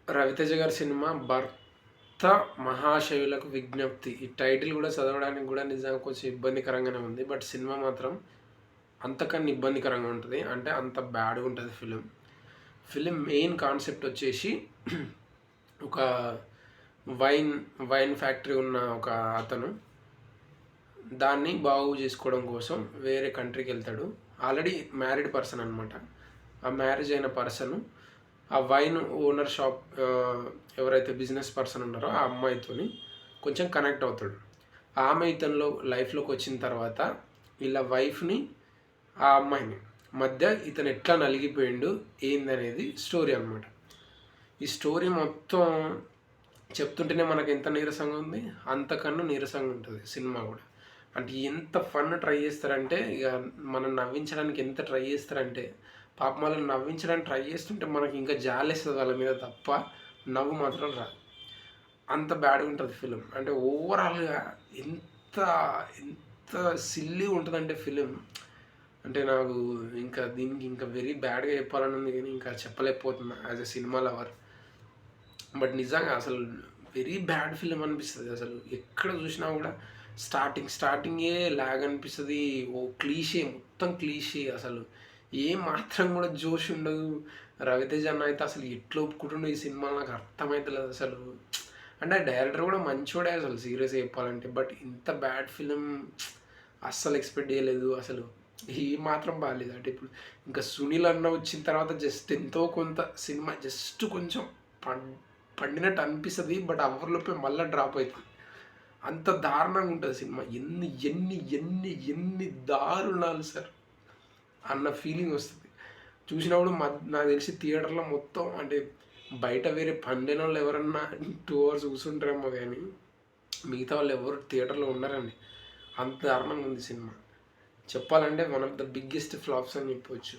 రవితేజ గారి సినిమా 'భర్త మహాశయులకు విజ్ఞప్తి'. ఈ టైటిల్ కూడా చదవడానికి కూడా నిజంగా కొంచెం ఇబ్బందికరంగానే ఉంది. బట్ సినిమా మాత్రం అంతకన్నా ఇబ్బందికరంగా ఉంటుంది. అంటే అంత బ్యాడ్‌గా ఉంటుంది ఫిలిం. ఫిలిం మెయిన్ కాన్సెప్ట్ వచ్చేసి ఒక వైన్ వైన్ ఫ్యాక్టరీ ఉన్న ఒక అతను దాన్ని బాగు చేసుకోవడం కోసం వేరే కంట్రీకి వెళ్తాడు. ఆల్రెడీ మ్యారీడ్ పర్సన్ అనమాట. ఆ మ్యారేజ్ అయిన పర్సన్ ఆ వైన్ ఓనర్ షాప్ ఎవరైతే బిజినెస్ పర్సన్ ఉన్నారో ఆ అమ్మాయితోని కొంచెం కనెక్ట్ అవుతాడు. ఆమె ఇతనిలో లైఫ్లోకి వచ్చిన తర్వాత వీళ్ళ వైఫ్ని ఆ అమ్మాయిని మధ్య ఇతను ఎట్లా నలిగిపోయిండు ఏందనేది స్టోరీ అనమాట. ఈ స్టోరీ మొత్తం చెప్తుంటేనే మనకు ఎంత నీరసంగా ఉంది, అంతకన్నా నీరసంగా ఉంటుంది సినిమా కూడా. అంటే ఎంత ఫన్ ట్రై చేస్తారంటే ఇక మనం నవ్వించడానికి ఎంత ట్రై చేస్తారంటే పాపం వాళ్ళని నవ్వించడానికి ట్రై చేస్తుంటే మనకి ఇంకా జాలేస్తుంది వాళ్ళ మీద తప్ప నవ్వు మాత్రం రాదు. అంత బ్యాడ్గా ఉంటుంది ఫిలిం. అంటే ఓవరాల్గా ఎంత ఎంత సిల్లీ ఉంటుందంటే ఫిలిం. అంటే నాకు ఇంకా దీనికి ఇంకా వెరీ బ్యాడ్గా చెప్పాలని ఉంది కానీ ఇంకా చెప్పలేకపోతున్నా as a cinema lover. But నిజంగా అసలు వెరీ బ్యాడ్ ఫిలిం అనిపిస్తుంది. అసలు ఎక్కడ చూసినా కూడా స్టార్టింగే లాగ్ అనిపిస్తుంది. ఓ క్లీషే, మొత్తం క్లీషే. అసలు ఏ మాత్రం కూడా జోష్ ఉండదు. రవితేజ అన్న అయితే అసలు ఎట్లా ఒప్పుకుంటుండో ఈ సినిమా నాకు అర్థమవుతలేదు అసలు. అంటే డైరెక్టర్ కూడా మంచోడే అసలు సీరియస్గా చెప్పాలంటే. బట్ ఇంత బ్యాడ్ ఫిలిం అస్సలు ఎక్స్పెక్ట్ చేయలేదు అసలు. ఏ మాత్రం బాగాలేదు. అంటే ఇప్పుడు ఇంకా సునీల్ అన్న వచ్చిన తర్వాత జస్ట్ ఎంతో కొంత సినిమా జస్ట్ కొంచెం పండినట్టు అనిపిస్తుంది. బట్ అవర్లోపే మళ్ళీ డ్రాప్ అవుతుంది. అంత దారుణంగా ఉంటుంది సినిమా. ఎన్ని ఎన్ని ఎన్ని ఎన్ని దారుణాలు సార్ అన్న ఫీలింగ్ వస్తుంది చూసినప్పుడు. నాకు తెలిసి థియేటర్లో మొత్తం అంటే బయట వేరే పండిన వాళ్ళు ఎవరన్నా 2 hours కూర్చుంటారేమో కానీ మిగతా వాళ్ళు ఎవరు థియేటర్లో ఉన్నారండి. అంత దారుణంగా ఉంది సినిమా. చెప్పాలంటే one of the biggest flops అని చెప్పవచ్చు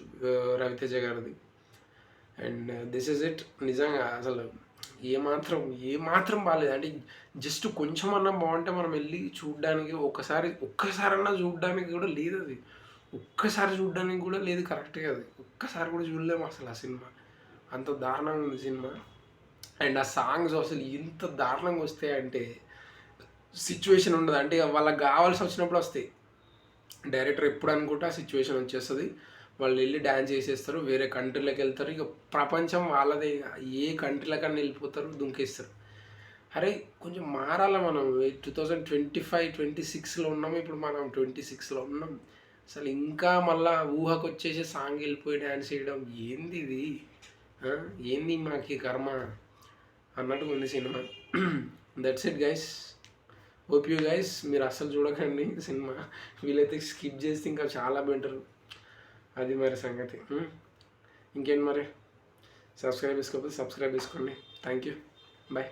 రవితేజ గారిది. And this is it. నిజంగా అసలు ఏమాత్రం బాగాలేదు. అంటే జస్ట్ కొంచెం అన్నా బాగుంటే మనం వెళ్ళి చూడడానికి ఒక్కసారన్నా చూడడానికి కూడా లేదు. అది ఒక్కసారి చూడడానికి కూడా లేదు కరెక్ట్గా. అది ఒక్కసారి కూడా చూడలేము అసలు ఆ సినిమా. అంత దారుణంగా ఉంది సినిమా. అండ్ ఆ సాంగ్స్ అసలు ఎంత దారుణంగా వస్తాయంటే సిచ్యువేషన్ ఉండదు. అంటే వాళ్ళకి కావాల్సి వచ్చినప్పుడు వస్తాయి. డైరెక్టర్ ఎప్పుడు అనుకుంటే ఆ సిచ్యువేషన్ వచ్చేస్తుంది. వాళ్ళు వెళ్ళి డ్యాన్స్ చేసేస్తారు, వేరే కంట్రీలోకి వెళ్తారు. ఇక ప్రపంచం వాళ్ళదే. ఏ కంట్రీలకన్నా వెళ్ళిపోతారు, దుంకేస్తారు. అరే కొంచెం మారాల. మనం 2025-26లో ఉన్నాము. ఇప్పుడు మనం 26లో ఉన్నాం. అసలు ఇంకా మళ్ళా ఊహకు వచ్చేసి సాంగ్ వెళ్ళిపోయి డ్యాన్స్ చేయడం ఏంది ఇది? ఏంది మాకు కర్మ అన్నట్టుగా ఉంది cinema. That's it guys. Hope you guys మీరు అస్సలు చూడకండి సినిమా. వీలైతే స్కిప్ చేస్తే ఇంకా చాలా బెటర్. అది మరి సంగతి. ఇంకేంటి మరి, సబ్స్క్రైబ్ చేసుకోకపోతే సబ్స్క్రైబ్ చేసుకోండి. Thank you. బాయ్.